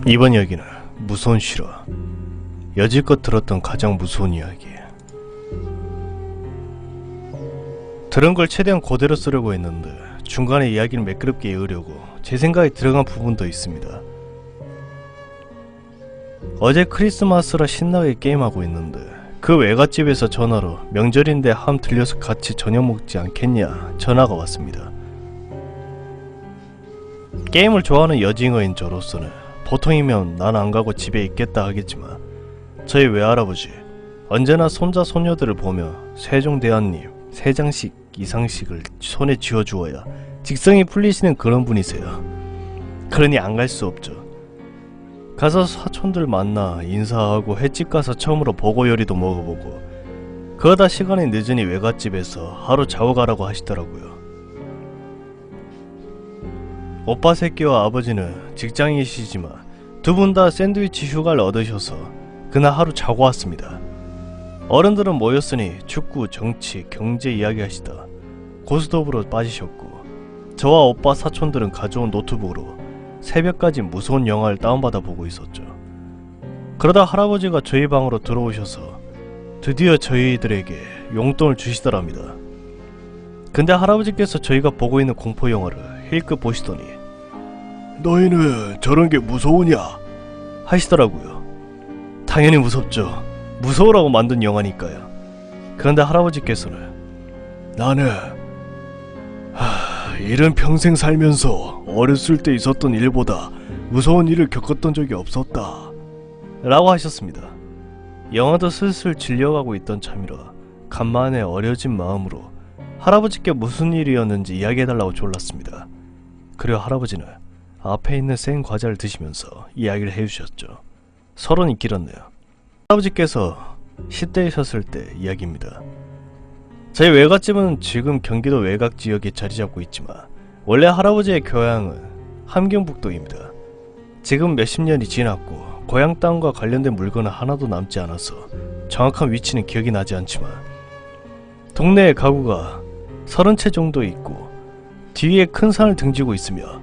이번 이야기는 무서운 실화, 여지껏 들었던 가장 무서운 이야기. 들은 걸 최대한 그대로 쓰려고 했는데 중간에 이야기를 매끄럽게 이으려고 제 생각에 들어간 부분도 있습니다. 어제 크리스마스라 신나게 게임하고 있는데 그 외갓집에서 전화로 명절인데 함 들려서 같이 저녁 먹지 않겠냐 전화가 왔습니다. 게임을 좋아하는 여징어인 저로서는 보통이면 난 안 가고 집에 있겠다 하겠지만 저희 외할아버지 언제나 손자 손녀들을 보며 세종대왕님 3장씩 이상씩을 손에 쥐어주어야 직성이 풀리시는 그런 분이세요. 그러니 안 갈 수 없죠. 가서 사촌들 만나 인사하고 횟집 가서 처음으로 보고 요리도 먹어보고 그러다 시간이 늦으니 외갓집에서 하루 자고 가라고 하시더라고요. 오빠 새끼와 아버지는 직장이시지만 두 분 다 샌드위치 휴가를 얻으셔서 그날 하루 자고 왔습니다. 어른들은 모였으니 축구, 정치, 경제 이야기하시다 고스톱으로 빠지셨고 저와 오빠 사촌들은 가져온 노트북으로 새벽까지 무서운 영화를 다운받아 보고 있었죠. 그러다 할아버지가 저희 방으로 들어오셔서 드디어 저희들에게 용돈을 주시더랍니다. 근데 할아버지께서 저희가 보고 있는 공포 영화를 힐끗 보시더니 너희는 저런 게 무서우냐 하시더라고요. 당연히 무섭죠. 무서우라고 만든 영화니까요. 그런데 할아버지께서는 나는 일은 평생 살면서 어렸을 때 있었던 일보다 무서운 일을 겪었던 적이 없었다 라고 하셨습니다. 영화도 슬슬 질려가고 있던 참이라 간만에 어려진 마음으로 할아버지께 무슨 일이었는지 이야기해달라고 졸랐습니다. 그리고 할아버지는 앞에 있는 생 과자를 드시면서 이야기를 해주셨죠. 서론이 길었네요. 할아버지께서 10대이셨을 때 이야기입니다. 저희 외갓집은 지금 경기도 외곽 지역에 자리 잡고 있지만 원래 할아버지의 고향은 함경북도입니다. 지금 몇십 년이 지났고 고향 땅과 관련된 물건은 하나도 남지 않아서 정확한 위치는 기억이 나지 않지만 동네에 가구가 30채 정도 있고 뒤에 큰 산을 등지고 있으며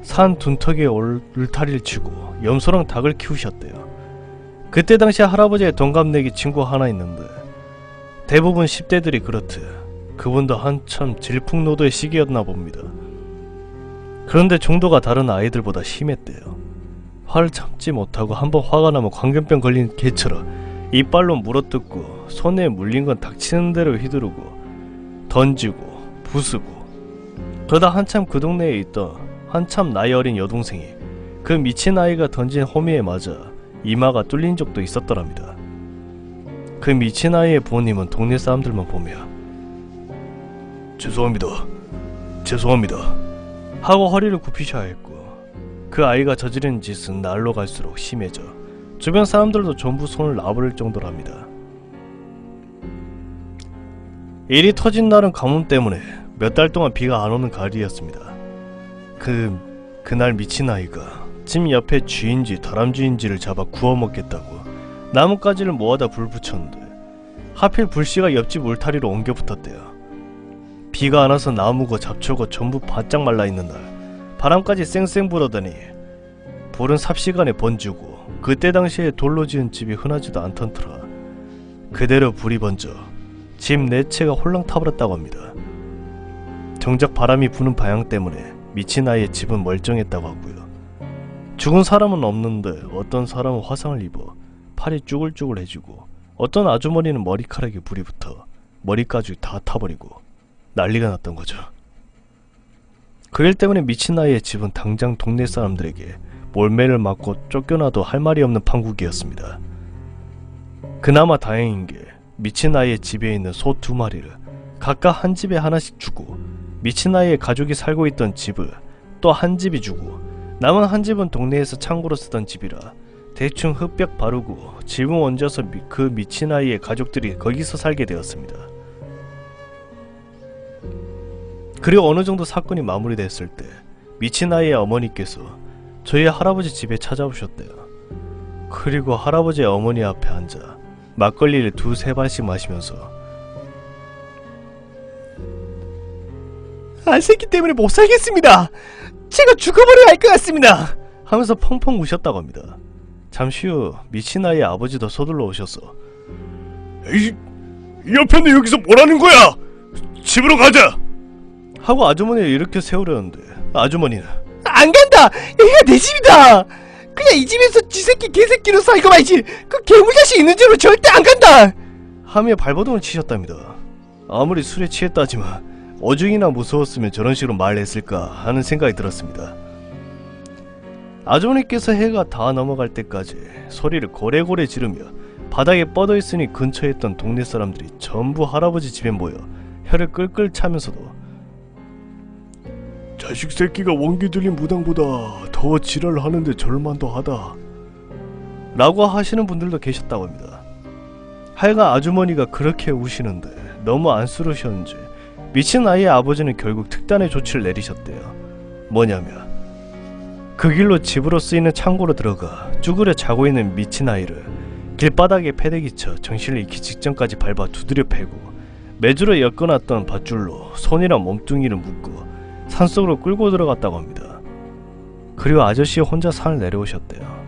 산 둔턱에 울타리를 치고 염소랑 닭을 키우셨대요. 그때 당시 할아버지의 동갑내기 친구 하나 있는데 대부분 10대들이 그렇듯 그분도 한참 질풍노도의 시기였나 봅니다. 그런데 정도가 다른 아이들보다 심했대요. 화를 참지 못하고 한번 화가 나면 광견병 걸린 개처럼 이빨로 물어뜯고 손에 물린 건 닥치는 대로 휘두르고 던지고 부수고 그러다 한참 그 동네에 있던 한참 나이 어린 여동생이 그 미친 아이가 던진 호미에 맞아 이마가 뚫린 적도 있었더랍니다. 그 미친 아이의 부모님은 동네 사람들만 보며 죄송합니다 하고 허리를 굽히셔야 했고 그 아이가 저지른 짓은 날로 갈수록 심해져 주변 사람들도 전부 손을 놔버릴 정도랍니다. 일이 터진 날은 가뭄 때문에 몇 달 동안 비가 안 오는 가을이었습니다. 그날 미친 아이가 집 옆에 쥐인지 다람쥐인지를 잡아 구워 먹겠다고 나뭇가지를 모아다 불 붙였는데 하필 불씨가 옆집 울타리로 옮겨 붙었대요. 비가 안 와서 나무고 잡초고 전부 바짝 말라있는 날 바람까지 쌩쌩 불어더니 불은 삽시간에 번지고 그때 당시에 돌로 지은 집이 흔하지도 않던 터라 그대로 불이 번져 집 4채가 홀랑 타버렸다고 합니다. 정작 바람이 부는 방향 때문에 미친 아이의 집은 멀쩡했다고 하고요. 죽은 사람은 없는데 어떤 사람은 화상을 입어 팔이 쭈글쭈글해지고 어떤 아주머니는 머리카락에 불이 붙어 머리까지 다 타버리고 난리가 났던 거죠. 그 일 때문에 미친 아이의 집은 당장 동네 사람들에게 몰매를 맞고 쫓겨나도 할 말이 없는 판국이었습니다. 그나마 다행인 게 미친 아이의 집에 있는 소 2마리를 각각 한 집에 하나씩 주고 미친 아이의 가족이 살고 있던 집을 또 한 집이 주고 남은 한 집은 동네에서 창고로 쓰던 집이라 대충 흙벽 바르고 지붕 얹어서 그 미친 아이의 가족들이 거기서 살게 되었습니다. 그리고 어느 정도 사건이 마무리됐을 때 미친 아이의 어머니께서 저희 할아버지 집에 찾아오셨대요. 그리고 할아버지의 어머니 앞에 앉아 막걸리를 2-3발씩 마시면서 안 새끼 때문에 못 살겠습니다. 제가 죽어버려야 할 것 같습니다. 하면서 펑펑 우셨다고 합니다. 잠시 후 미친 아이의 아버지도 서둘러 오셔서 이 옆에는 여기서 뭐라는 거야? 집으로 가자. 하고 아주머니를 일으켜 세우려는데 아주머니는 안 간다! 여기가 내 집이다! 그냥 이 집에서 쥐새끼 개새끼로 살고 말지 그 개무자식 있는 집으로 절대 안 간다! 하며 발버둥을 치셨답니다. 아무리 술에 취했다지만 어중이나 무서웠으면 저런 식으로 말했을까 하는 생각이 들었습니다. 아주머니께서 해가 다 넘어갈 때까지 소리를 고래고래 지르며 바닥에 뻗어있으니 근처에 있던 동네 사람들이 전부 할아버지 집에 모여 혀를 끌끌 차면서도 자식 새끼가 원기 들린 무당보다 더 지랄하는데 절만도 하다 라고 하시는 분들도 계셨다고 합니다. 하여간 아주머니가 그렇게 우시는데 너무 안쓰러우셨는지 미친 아이의 아버지는 결국 특단의 조치를 내리셨대요. 뭐냐면 그 길로 집으로 쓰이는 창고로 들어가 쭈그려 자고 있는 미친 아이를 길바닥에 패대기 쳐 정신을 잃기 직전까지 밟아 두드려 패고 매주로 엮어놨던 밧줄로 손이랑 몸뚱이를 묶고 산속으로 끌고 들어갔다고 합니다. 그리고 아저씨 혼자 산을 내려오셨대요.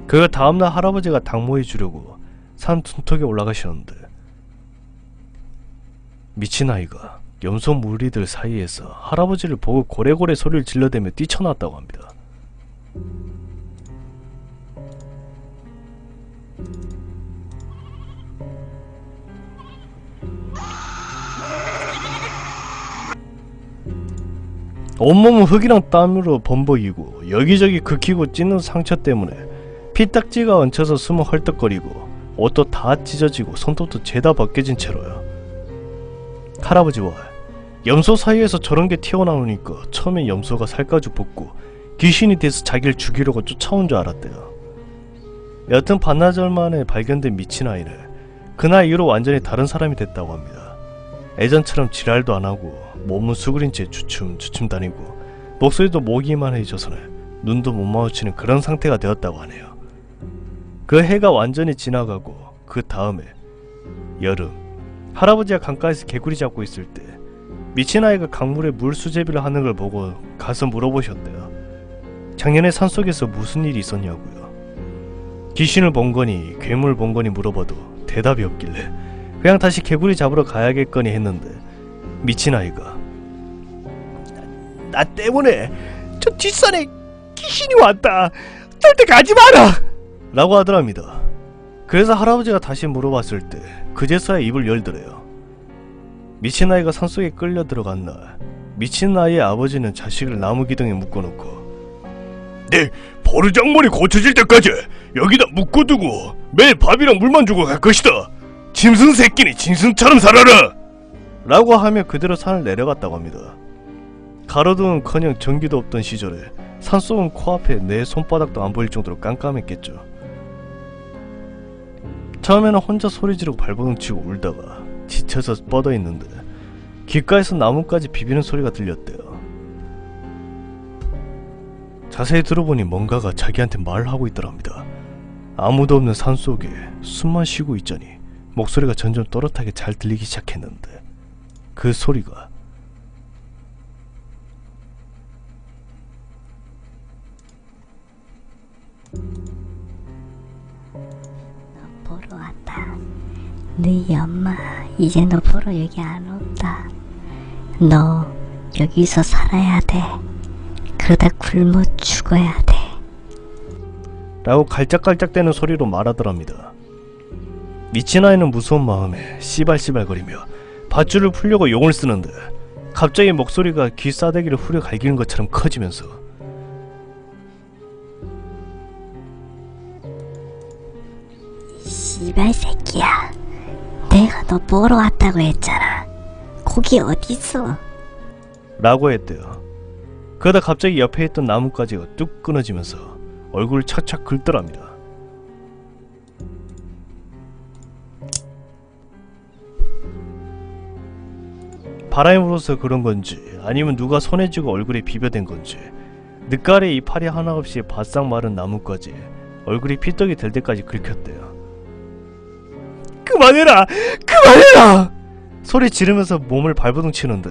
그 다음날 할아버지가 닭모이 주려고 산 둔턱에 올라가시는데 미친 아이가 염소 무리들 사이에서 할아버지를 보고 고래고래 소리를 질러대며 뛰쳐나왔다고 합니다. 온몸은 흙이랑 땀으로 범벅이고 여기저기 긁히고 찢는 상처 때문에 피딱지가 얹혀서 숨은 헐떡거리고 옷도 다 찢어지고 손톱도 죄다 벗겨진 채로요. 할아버지와 염소 사이에서 저런 게 튀어나오니까 처음엔 염소가 살갗을 벗고 귀신이 돼서 자기를 죽이려고 쫓아온 줄 알았대요. 여튼 반나절 만에 발견된 미친 아이는 그날 이후로 완전히 다른 사람이 됐다고 합니다. 예전처럼 지랄도 안 하고 몸은 수그린 채 주춤주춤 다니고 목소리도 모기만 해져서는 눈도 못 마주치는 그런 상태가 되었다고 하네요. 그 해가 완전히 지나가고 그 다음에 여름 할아버지가 강가에서 개구리 잡고 있을 때 미친 아이가 강물에 물 수제비를 하는 걸 보고 가서 물어보셨대요. 작년에 산속에서 무슨 일이 있었냐고요. 귀신을 본 거니 괴물을 본 거니 물어봐도 대답이 없길래 그냥 다시 개구리 잡으러 가야겠거니 했는데 미친 아이가 나 때문에 저 뒷산에 귀신이 왔다! 절대 가지 마라! 라고 하더랍니다. 그래서 할아버지가 다시 물어봤을 때 그제서야 입을 열더래요. 미친 아이가 산속에 끌려 들어간 날 미친 아이의 아버지는 자식을 나무 기둥에 묶어놓고 내 버르장머리 고쳐질 때까지 여기다 묶어두고 매일 밥이랑 물만 주고 갈 것이다. 짐승 새끼니 짐승처럼 살아라. 라고 하며 그대로 산을 내려갔다고 합니다. 가로등은커녕 전기도 없던 시절에 산속은 코앞에 내 손바닥도 안 보일 정도로 깜깜했겠죠. 처음에는 혼자 소리 지르고 발버둥 치고 울다가 지쳐서 뻗어있는데 귓가에서 나뭇가지 비비는 소리가 들렸대요. 자세히 들어보니 뭔가가 자기한테 말을 하고 있더랍니다. 아무도 없는 산속에 숨만 쉬고 있자니 목소리가 점점 또렷하게 잘 들리기 시작했는데 그 소리가 너 보러 왔다. 너희 엄마 이제 너 보러 여기 안 온다. 너 여기서 살아야 돼. 그러다 굶어 죽어야 돼. 라고 갈짝갈짝대는 소리로 말하더랍니다. 미친 아이는 무서운 마음에 씨발씨발거리며 밧줄을 풀려고 용을 쓰는데 갑자기 목소리가 귀 싸대기를 후려 갈기는 것처럼 커지면서 씨발 새끼야. 내가 너 보러 왔다고 했잖아. 거기 어딨어? 라고 했대요. 그러다 갑자기 옆에 있던 나뭇가지가 뚝 끊어지면서 얼굴을 착착 긁더랍니다. 바람이 불어서 그런 건지 아니면 누가 손에 쥐고 얼굴에 비벼댄 건지 늦가을에 이파리 하나 없이 바싹 마른 나뭇가지에 얼굴이 피떡이 될 때까지 긁혔대요. 그만해라! 그만해라! 소리 지르면서 몸을 발버둥 치는데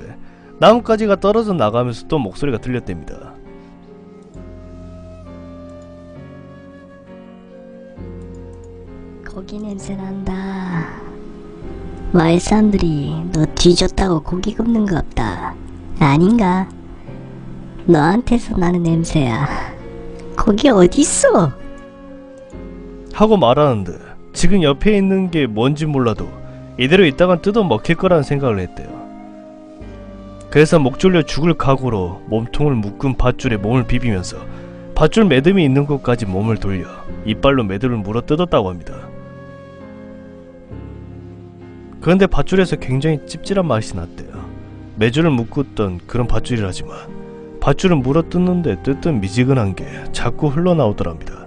나뭇가지가 떨어져 나가면서 또 목소리가 들렸답니다. 고기 냄새 난다. 마을 사람들이 너 뒤졌다고 고기 굽는 거 없다. 아닌가? 너한테서 나는 냄새야. 고기 어딨어? 하고 말하는데 지금 옆에 있는 게 뭔지 몰라도 이대로 있다간 뜯어 먹힐 거라는 생각을 했대요. 그래서 목 졸려 죽을 각오로 몸통을 묶은 밧줄에 몸을 비비면서 밧줄 매듭이 있는 곳까지 몸을 돌려 이빨로 매듭을 물어 뜯었다고 합니다. 그런데 밧줄에서 굉장히 찝찝한 맛이 났대요. 매주를 묶었던 그런 밧줄이라지만 밧줄을 물어 뜯는데 뜯든 미지근한 게 자꾸 흘러나오더랍니다.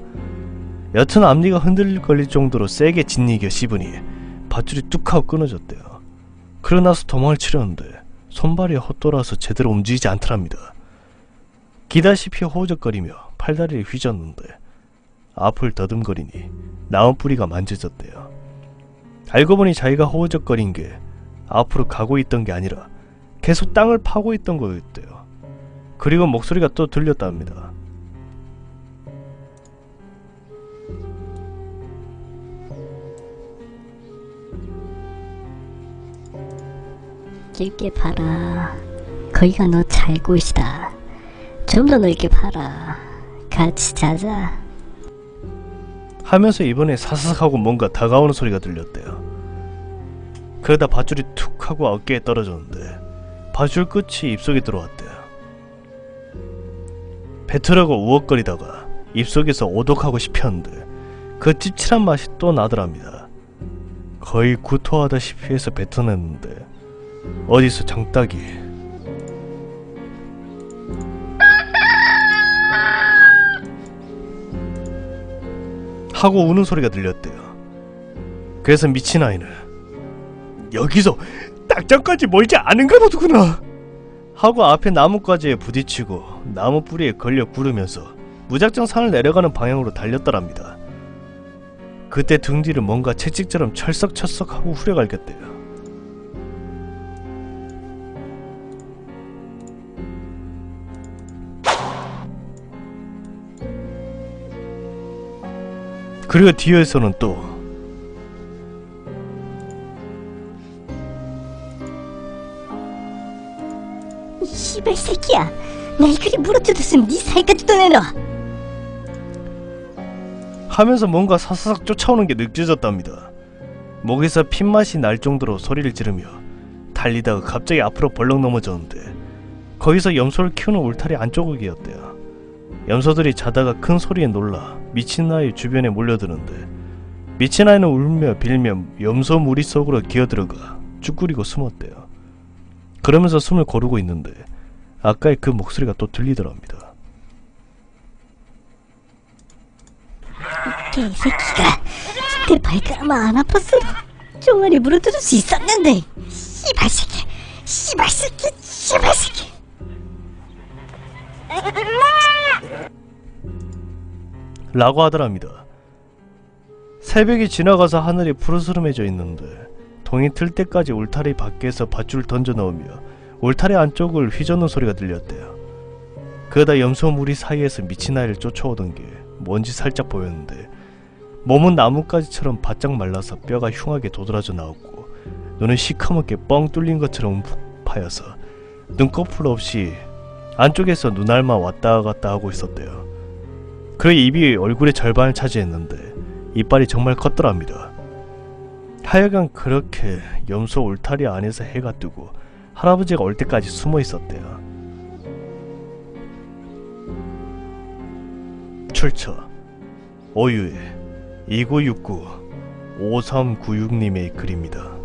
여튼 앞니가 흔들릴 정도로 세게 짓이겨 씹으니 밧줄이 뚝하고 끊어졌대요. 그러고 나서 도망을 치려는데 손발이 헛돌아서 제대로 움직이지 않더랍니다. 기다시피 호우적거리며 팔다리를 휘젓는데 앞을 더듬거리니 나무 뿌리가 만져졌대요. 알고 보니 자기가 호우적거린 게 앞으로 가고 있던 게 아니라 계속 땅을 파고 있던 거였대요. 그리고 목소리가 또 들렸답니다. 넓게 봐라. 거기가 너 잘 곳이다. 좀 더 넓게 봐라. 같이 자자. 하면서 이번에 사삭하고 뭔가 다가오는 소리가 들렸대요. 그러다 밧줄이 툭 하고 어깨에 떨어졌는데 밧줄 끝이 입속에 들어왔대요. 뱉으려고 우걱거리다가 입속에서 오독하고 씹혔는데 그 찝찝한 맛이 또 나더랍니다. 거의 구토하다시피 해서 뱉어냈는데 어디서 장딱이 하고 우는 소리가 들렸대요. 그래서 미친 아이는 여기서 딱장까지 멀지 않은가 보더구나. 하고 앞에 나뭇가지에 부딪히고 나무 뿌리에 걸려 구르면서 무작정 산을 내려가는 방향으로 달렸더랍니다. 그때 등 뒤를 뭔가 채찍처럼 철썩철썩하고 후려갈겼대요. 그리고 뒤에서는 또 씨발 새끼야. 날 그리 물어뜯었으면 네 살까지 떠내놔. 하면서 뭔가 사사삭 쫓아오는 게 느껴졌답니다. 목에서 핏맛이 날 정도로 소리를 지르며 달리다가 갑자기 앞으로 벌렁 넘어졌는데 거기서 염소를 키우는 울타리 안쪽이었대요. 염소들이 자다가 큰 소리에 놀라 미친 아이 주변에 몰려드는데 미친 아이는 울며 빌며 염소 무리 속으로 기어들어가 쭈그리고 숨었대요. 그러면서 숨을 고르고 있는데 아까의 그 목소리가 또 들리더랍니다. 개새끼가 내 발가락만 안 아팠어도 종아리 물어뜯을 수 있었는데. 씨발 새끼, 씨발 새끼, 씨발 새끼. 라고 하더랍니다. 새벽이 지나가서 하늘이 푸르스름해져 있는데 동이 틀 때까지 울타리 밖에서 밧줄 던져 넣으며 울타리 안쪽을 휘젓는 소리가 들렸대요. 그러다 염소 무리 사이에서 미친 아이를 쫓아오던 게 뭔지 살짝 보였는데 몸은 나뭇가지처럼 바짝 말라서 뼈가 흉하게 도드라져 나왔고 눈은 시커멓게 뻥 뚫린 것처럼 푹 파여서 눈꺼풀 없이 안쪽에서 눈알만 왔다 갔다 하고 있었대요. 그의 입이 얼굴의 절반을 차지했는데 이빨이 정말 컸더랍니다. 하여간 그렇게 염소 울타리 안에서 해가 뜨고 할아버지가 올 때까지 숨어 있었대요. 출처 오유의 2969-5396님의 글입니다.